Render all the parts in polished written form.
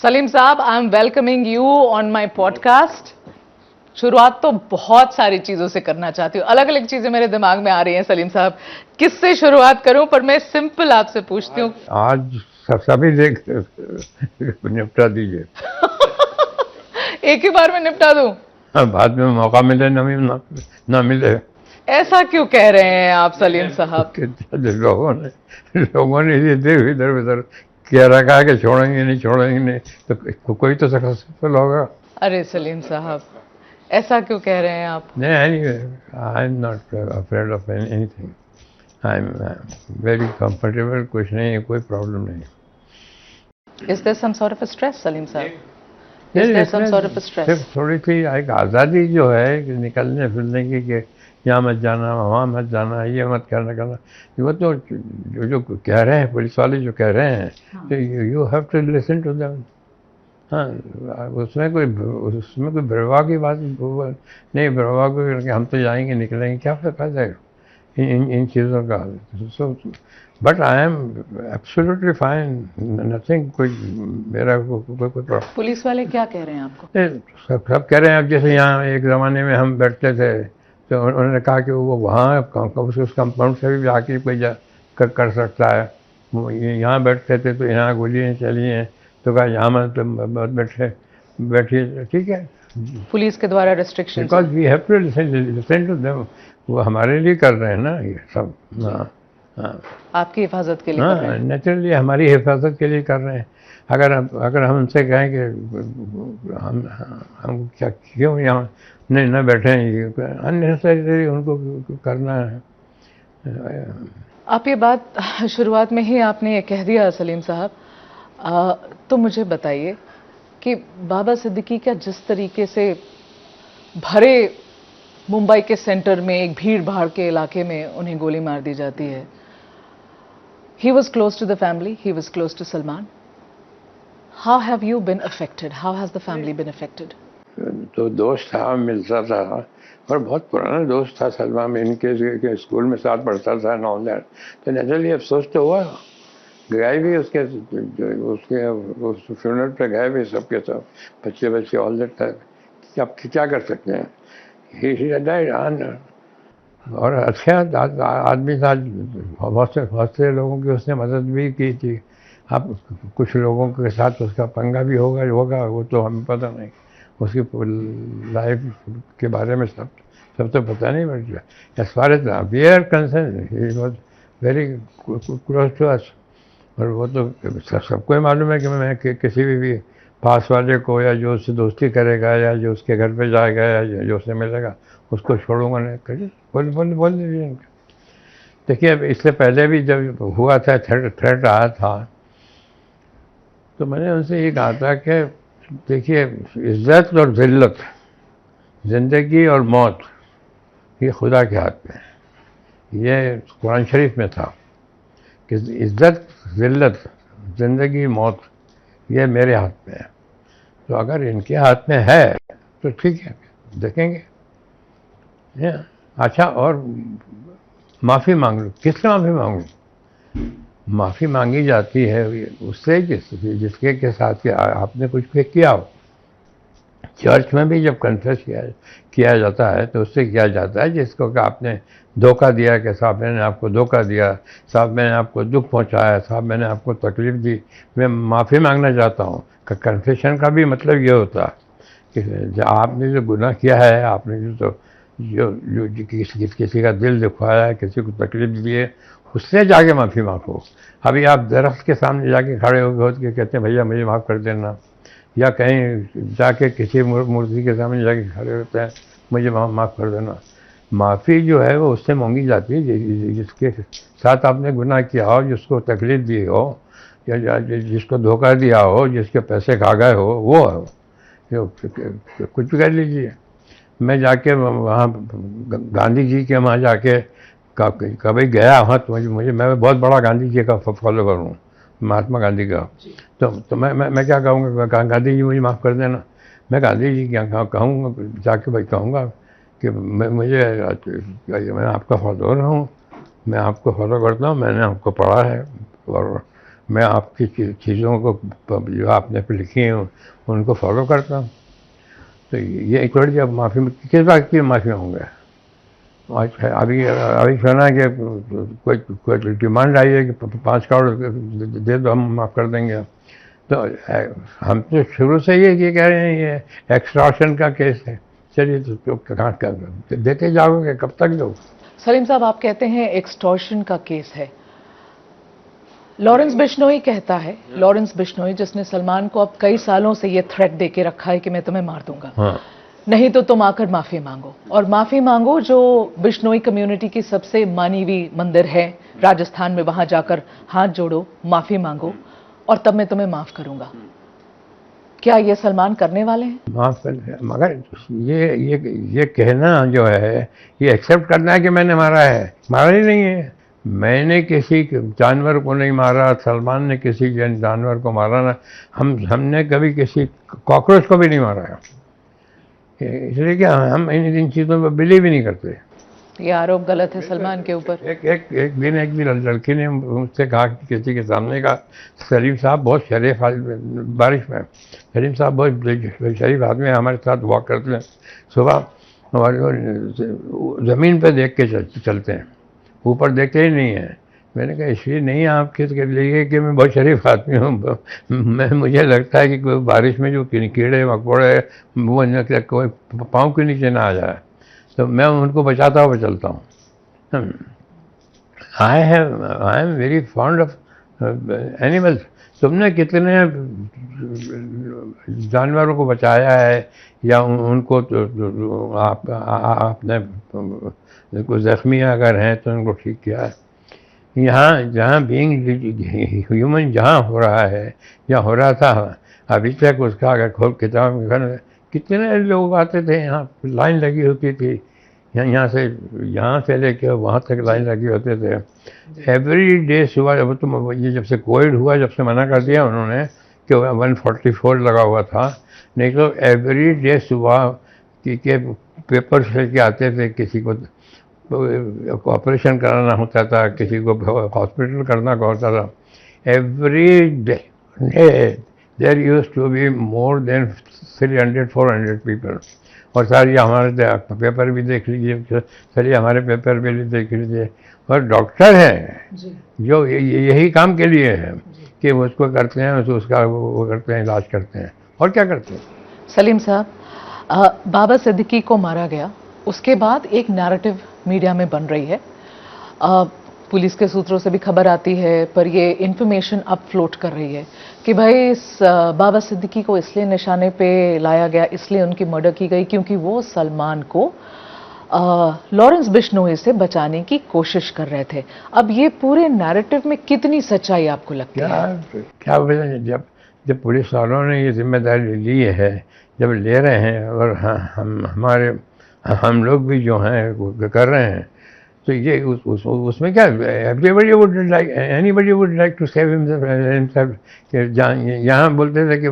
सलीम साहब, I am welcoming you on my podcast. शुरुआत तो बहुत सारी चीजों से करना चाहती हूँ, अलग अलग चीजें मेरे दिमाग में आ रही हैं। सलीम साहब, किससे शुरुआत करूं? पर मैं सिंपल आपसे पूछती हूँ। आज सभी देख निपटा दीजिए। एक ही बार में निपटा दूं? बाद में मौका मिले ना मिले। ऐसा क्यों कह रहे हैं आप सलीम साहब? लोगों ने ये देख इधर उधर क्या रखा है कि छोड़ेंगे नहीं तो कोई तो सक्सेसफुल होगा। अरे सलीम साहब, ऐसा क्यों कह रहे हैं आप? नहीं, I am not afraid of anything. I am very comfortable. कुछ नहीं है, कोई प्रॉब्लम नहीं। Is there some sort of stress Salim sahab? Is नहीं, देयर सम सॉर्ट ऑफ इसमें स्ट्रेस? सिर्फ थोड़ी सी एक आज़ादी जो है कि निकलने फिरने की, कि यहाँ मत जाना, वहाँ मत जाना, ये मत करना। वो तो जो कह रहे हैं पुलिस वाले, जो कह रहे हैं, तो you have to listen to them. हाँ, उसमें कोई बरवाह की बात नहीं। बरवाह को हम तो जाएंगे निकलेंगे, क्या फायदा है इन चीज़ों का। So but I am absolutely fine, nothing. कोई मेरा कोई प्रॉब्लम। पुलिस वाले क्या कह रहे हैं आपको? सब कह रहे हैं। अब जैसे यहाँ एक ज़माने में हम बैठते थे, तो उन्होंने कहा कि वो वहाँ उस कंपाउंड से भी आके कोई कर सकता है। वो यहाँ बैठते थे तो यहाँ गोलियाँ चली हैं, तो कहा यहाँ मत बैठिए। ठीक है, पुलिस के द्वारा restriction? Because we have to listen to them. वो हमारे लिए कर रहे हैं ना ये सब। हाँ, हाँ, आपकी हिफाजत के लिए कर रहे हाँ, हैं? नेचुरली हमारी हिफाजत के लिए कर रहे हैं। अगर हम उनसे कहें कि हम क्या क्यों यहाँ नहीं न बैठे हैं, अननेसेसरी उनको करना है। आप ये बात शुरुआत में ही आपने ये कह दिया सलीम साहब। तो मुझे बताइए कि बाबा सिद्दीकी का जिस तरीके से भरे मुंबई के सेंटर में एक भीड़ भाड़ के इलाके में उन्हें गोली मार दी जाती है, he was close to the family, he was close to Salman. How have you been affected? How has the family been affected? तो दोस्त था, मिलता था, और बहुत पुराना दोस्त था सलमान में। इनके स्कूल में साथ पढ़ता था, नॉलेज। तो नेचुरली अफसोस तो हुआ। गए भी उसके फ्यूनरल पे गए भी, सबके सब बच्चे ऑल दैट था। अब क्या कर सकते हैं। He died. और अच्छा आदमी था। बहुत से लोगों की उसने मदद भी की थी। अब कुछ लोगों के साथ उसका पंगा भी होगा, वो तो हमें पता नहीं। उसकी लाइफ के बारे में सब तो पता नहीं। But as far as we are concerned, he was very close to us. और वो तो सबको ही मालूम है कि मैं किसी भी पास वाले को, या जो उससे दोस्ती करेगा, या जो उसके घर पे जाएगा, या जो उससे मिलेगा, उसको छोड़ूंगा नहीं। करिए, बोल दीजिए। देखिए, अब इससे पहले भी जब हुआ था, थ्रेट आया था, तो मैंने उनसे ये कहा था कि देखिए, इज्जत और ज़िल्लत, ज़िंदगी और मौत, ये खुदा के हाथ में है। ये कुरान शरीफ में था कि इज्जत, ज़िल्लत, ज़िंदगी, मौत, ये मेरे हाथ में है। तो अगर इनके हाथ में है तो ठीक है, देखेंगे। अच्छा, और माफ़ी मांग लो। किससे माफ़ी मांगूँ? माफ़ी मांगी जाती है उससे जिसके के साथ आपने कुछ किया हो। चर्च में भी जब कन्फेस किया जाता है, तो उससे किया जाता है जिसको कि आपने धोखा दिया, कि साहब मैंने आपको धोखा दिया, साहब मैंने आपको दुख पहुंचाया, साहब मैंने आपको तकलीफ़ दी, मैं माफ़ी मांगना चाहता हूँ। कन्फेशन का भी मतलब ये होता है कि आपने जो गुनाह किया है, आपने जो किसी का दिल दुखाया है, किसी को तकलीफ दी है, उससे जाके माफ़ी मांगो। अभी आप दरख्त के सामने जाके खड़े हो के कहते हैं भैया मुझे माफ़ कर देना, या कहीं जाके किसी मूर्ति के सामने जाके खड़े होते हैं मुझे माफ़ कर देना। माफ़ी जो है वो उससे मांगी जाती है जिसके साथ आपने गुनाह किया हो, जिसको तकलीफ दी हो, या जिसको धोखा दिया हो, जिसके पैसे खा गए हो, वो है। कुछ भी कर लीजिए। मैं जाके वहाँ गांधी जी के वहाँ जाके कभी गया वहाँ, तो मैं बहुत बड़ा गांधी जी का फॉलोवर हूँ, महात्मा गांधी का। तो मैं क्या कहूँगा, गांधी जी मुझे माफ़ कर देना। मैं गांधी जी क्या कहूँगा, जाके भाई कहूँगा कि मैं आपका फॉलोवर हूँ, मैं आपको फॉलो करता हूँ, मैंने आपको पढ़ा है, और मैं आपकी चीज़ों को जो आपने लिखी हैं उनको फॉलो करता हूँ। तो ये थोड़ी जब माफ़ी किस बात की माफ़ी मांगूंगा? आज अभी अभी सुना कि कोई डिमांड आई है कि 5 करोड़ दे दो, हम माफ़ कर देंगे। तो हम तो शुरू से ये कह रहे हैं ये एक्सटॉर्शन का केस है। चलिए तो कहाँ कर देते जाओगे, कब तक दो? सलीम साहब, आप कहते हैं एक्सटॉर्शन का केस है। लॉरेंस बिश्नोई कहता है, लॉरेंस बिश्नोई जिसने सलमान को अब कई सालों से ये थ्रेट देके रखा है कि मैं तुम्हें मार दूंगा, हाँ, नहीं तो तुम आकर माफी मांगो, और माफी मांगो जो बिश्नोई कम्युनिटी की सबसे मानी हुई मंदिर है राजस्थान में, वहां जाकर हाथ जोड़ो, माफी मांगो, और तब मैं तुम्हें माफ करूंगा। क्या ये सलमान करने वाले हैं? माफ कर, मगर ये कहना जो है, ये एक्सेप्ट करना है कि मैंने मारा है। मारा ही नहीं है। मैंने किसी जानवर को नहीं मारा, सलमान ने किसी जानवर को मारा ना। हमने कभी किसी कॉकरोच को भी नहीं मारा है। इसलिए क्या हम इन चीज़ों पर बिलीव ही नहीं करते। ये आरोप गलत है सलमान के ऊपर। एक दिन लड़की ने मुझसे कहा कि किसी के सामने का, सलीम साहब बहुत शरीफ बारिश में, सलीम साहब बहुत शरीफ आदमी हमारे साथ वॉक करते हैं, सुबह हमारे ज़मीन पे देख के चलते हैं, ऊपर देखते ही नहीं है। मैंने कहा इसलिए नहीं आप किसके लिए कि मैं बहुत शरीफ आदमी हूँ, मुझे लगता है कि कोई बारिश में जो कीड़े मकोड़े वो कोई पाँव के नीचे ना आ जाए, तो मैं उनको बचाता हुआ चलता हूँ। आई am very fond of animals. तुमने कितने जानवरों को बचाया है, या उनको आपने कोई जख्मी अगर हैं तो उनको ठीक किया है। यहाँ जहाँ बीइंग ह्यूमन जहाँ हो रहा है या हो रहा था अभी तक, उसका अगर खोल किताब कितने लोग आते थे, यहाँ लाइन लगी होती थी, यहाँ से लेके वहाँ तक लाइन लगी होते थे एवरी डे सुबह। जब तो ये जब से कोविड हुआ, जब से मना कर दिया उन्होंने कि 144 लगा हुआ था, नहीं तो एवरी डे सुबह के पेपर्स लेके आते थे। किसी को ऑपरेशन कराना होता था, किसी को हॉस्पिटल करना होता था। Every day there used to be more than 300-400 people. और सारी हमारे पेपर भी देख लीजिए, चलिए हमारे पेपर भी देख लीजिए। और डॉक्टर हैं जो यही काम के लिए है कि उसको करते हैं, उसका वो करते हैं, इलाज करते हैं, और क्या करते हैं। सलीम साहब, बाबा सिद्दीकी को मारा गया, उसके बाद एक नैरेटिव मीडिया में बन रही है, पुलिस के सूत्रों से भी खबर आती है, पर ये इंफॉर्मेशन अब फ्लोट कर रही है कि भाई इस बाबा सिद्दीकी को इसलिए निशाने पे लाया गया, इसलिए उनकी मर्डर की गई क्योंकि वो सलमान को लॉरेंस बिश्नोई से बचाने की कोशिश कर रहे थे। अब ये पूरे नैरेटिव में कितनी सच्चाई आपको लगती है? क्या वजह, जब पुलिस वालों ने ये जिम्मेदारी ली है, जब ले रहे हैं, और हम लोग भी जो हैं कर रहे हैं, तो ये उसमें क्या, everybody would like, anybody would like to save himself. यहाँ बोलते थे कि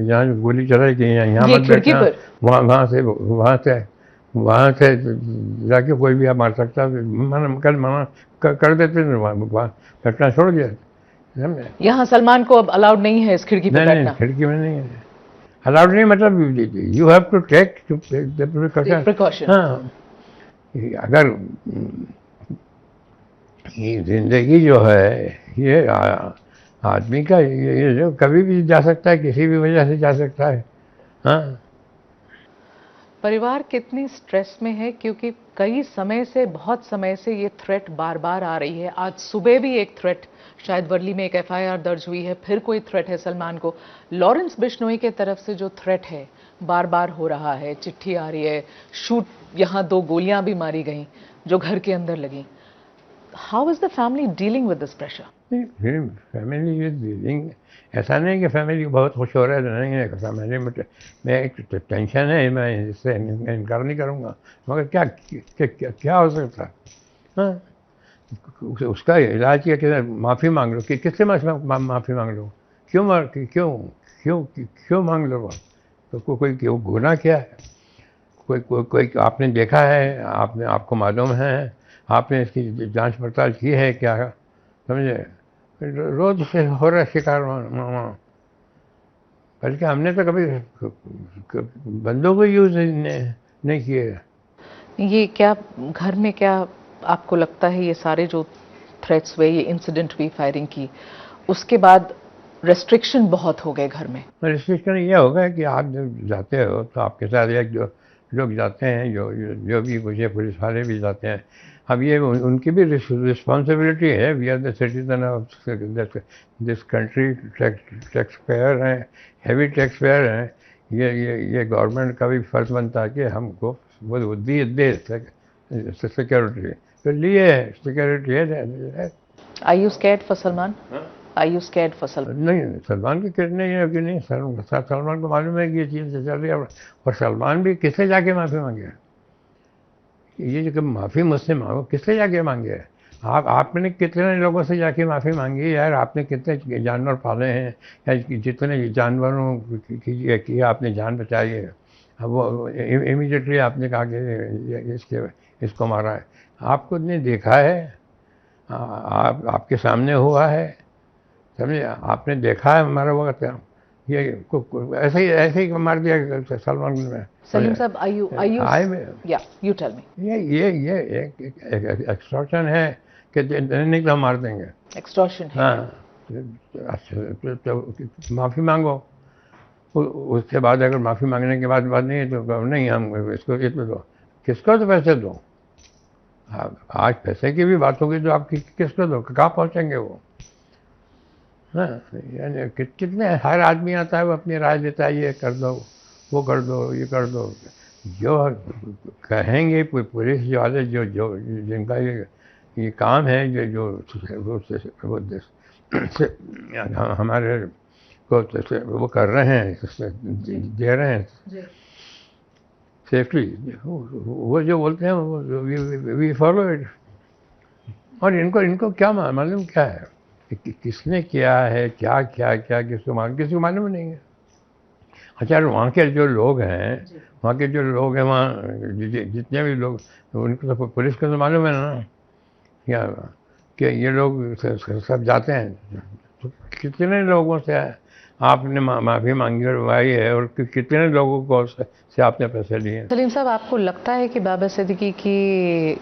यहाँ गोली चलाई कि यहाँ मत बैठना, वहाँ से जाके कोई भी आप मार सकता है, मना कर देते थे, घटना छोड़ दिया। यहाँ सलमान को अब अलाउड नहीं है इस खिड़की पर बैठना? खिड़की में नहीं है अलाउड, नहीं, मतलब you have to take precaution. हाँ, अगर ये जिंदगी जो है, ये आदमी का ये जो कभी भी जा सकता है, किसी भी वजह से जा सकता है। हाँ, परिवार कितनी स्ट्रेस में है, क्योंकि कई समय से, बहुत समय से ये थ्रेट बार बार आ रही है। आज सुबह भी एक थ्रेट, शायद वर्ली में एक एफआईआर दर्ज हुई है, फिर कोई थ्रेट है सलमान को। लॉरेंस बिश्नोई के तरफ से जो थ्रेट है बार बार हो रहा है, चिट्ठी आ रही है, शूट, यहाँ 2 गोलियां भी मारी गई जो घर के अंदर लगी। How is the family dealing with this pressure? Family is dealing, ऐसा नहीं कि फैमिली बहुत खुश हो रहा है, नहीं है फैमिली में एक टेंशन है, मैं इससे इनकार नहीं करूँगा, मगर क्या हो सकता है। हाँ, उसका इलाज किया कि माफ़ी मांग लो, कि किससे माफ़ी मांग लो, क्यों मांग लो, तो कोई गुनाह किया है, कोई आपने देखा है, आपको मालूम है, आपने इसकी जांच पड़ताल की है क्या, समझे? रोज से हो रहा है शिकार वहाँ। बल्कि हमने तो कभी बंदूक यूज नहीं किए। ये क्या घर में क्या आपको लगता है ये सारे जो थ्रेट्स हुए, ये इंसिडेंट हुई फायरिंग की, उसके बाद रेस्ट्रिक्शन बहुत हो गए घर में? रिस्ट्रिक्शन ये होगा कि आप जब जाते हो तो आपके साथ एक जो लोग जाते हैं, जो भी कुछ पुलिस वाले भी जाते हैं। अब ये उनकी भी रिस्पॉन्सिबिलिटी है। We are the citizen of this country, tax payer हैं, हेवी टैक्स पेयर हैं। ये गवर्नमेंट का भी फर्ज बनता है कि हमको वो दे सिक्योरिटी, तो लिए सिक्योरिटी है। Are you scared for Salman? Are you scared for Salman? नहीं, सलमान की कितने है कि नहीं, सलमान को मालूम है कि ये चीज़ चल रही है। और सलमान भी किससे जाके माफ़ी मांगे? ये जो माफ़ी मुझसे मांगो, किससे जाके मांगे? आपने कितने लोगों से जाके माफ़ी मांगी यार? आपने कितने जानवर पाले हैं, या जितने जानवरों की आपने जान बचाई है, अब वो इमीडिएटली आपने कहा कि इसको मारा है। आपको ने देखा है, आपके सामने हुआ है, समझे? आपने देखा है हमारा वक्त, ये ऐसे ही मार दिया सलमान में। सलीम साहब, yeah, you tell me. ये एक एक्सटॉर्शन है कि नहीं तो हम मार देंगे। Extortion है। हाँ, अच्छा तो माफ़ी मांगो। उसके बाद अगर माफ़ी मांगने के बाद बात नहीं है तो नहीं, हम इसको इतना दो। किसको तो पैसे दो? आज पैसे की भी बात होगी तो आप किसको दो? कहाँ पहुँचेंगे वो? हाँ, यानी कितने हर आदमी आता है, वो अपनी राय देता है, ये कर दो, वो कर दो, ये कर दो। जो कहेंगे पुलिस वाले, जो जिनका ये काम है, जो हमारे को वो कर रहे हैं, दे रहे हैं सेफ्टी, वो जो बोलते हैं वी फॉलो इट। और इनको क्या मालूम क्या है कि किसने किया है, क्या किसको मालूम नहीं है। अच्छा, वहाँ के जो लोग हैं, वहाँ जितने भी लोग, उनको तो पुलिस को तो मालूम है ना क्या कि ये लोग सब जाते हैं। तो कितने लोगों से आपने माफ़ी मांगवाई है और कितने लोगों को से आपने पैसे लिए? सलीम साहब, आपको लगता है कि बाबा सिद्दीकी की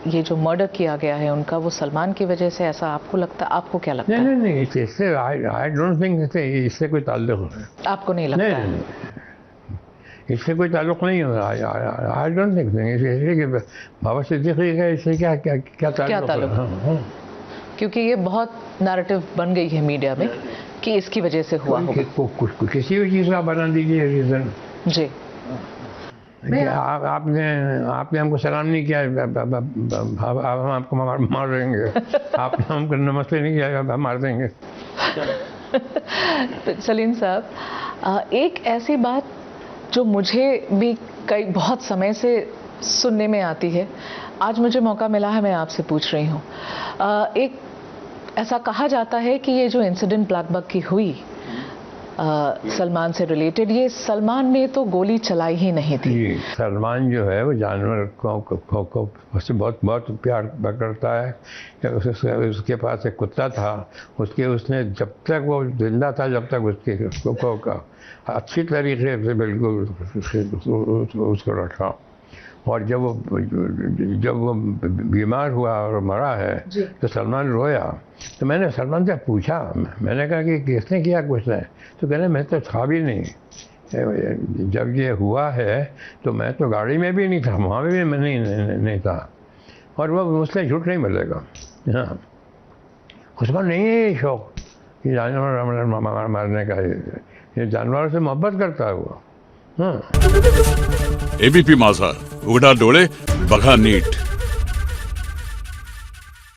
ये जो मर्डर किया गया है उनका, वो सलमान की वजह से, ऐसा आपको लगता है? आपको क्या लगता है? नहीं, इससे आई डोंट थिंक इससे कोई ताल्लुक है। आपको नहीं लगता? नहीं, इससे कोई ताल्लुक नहीं हो रहा। आई डोंट थिंक इसलिए कि बाबा सिद्दीकी का इससे क्या ताल्लुक है? हाँ। क्योंकि ये बहुत नैरेटिव बन गई है मीडिया में कि इसकी वजह से हुआ होगा। किसी भी चीज़ का बना दीजिए रीज़न। जी, आपने हमको सलाम नहीं किया, हम आपको मार देंगे। आपने हमको नमस्ते नहीं किया, हम मार देंगे। सलीम साहब, एक ऐसी बात जो मुझे भी बहुत समय से सुनने में आती है, आज मुझे मौका मिला है, मैं आपसे पूछ रही हूँ। एक ऐसा कहा जाता है कि ये जो इंसिडेंट ब्लैकबक की हुई सलमान से रिलेटेड, ये सलमान ने तो गोली चलाई ही नहीं थी। सलमान जो है वो जानवर को उससे बहुत प्यार करता है। उसके पास एक कुत्ता था, उसने जब तक वो जिंदा था, जब तक उसको अच्छी तरीके से बिल्कुल उसको रखा। और जब वो बीमार हुआ और मरा है तो सलमान रोया। तो मैंने सलमान से पूछा, मैंने कहा कि किसने किया कुछ ने? तो कहने मैं तो था भी नहीं, जब ये हुआ है तो मैं तो गाड़ी में भी नहीं था, वहाँ भी मैं नहीं था। और वो मुझसे झूठ नहीं मिलेगा। हाँ, उसको नहीं है शौक कि जानवर मारने का, ये जानवरों से मोहब्बत करता है वो। हाँ। एबीपी माझा, उघडा डोळे बघा नीट।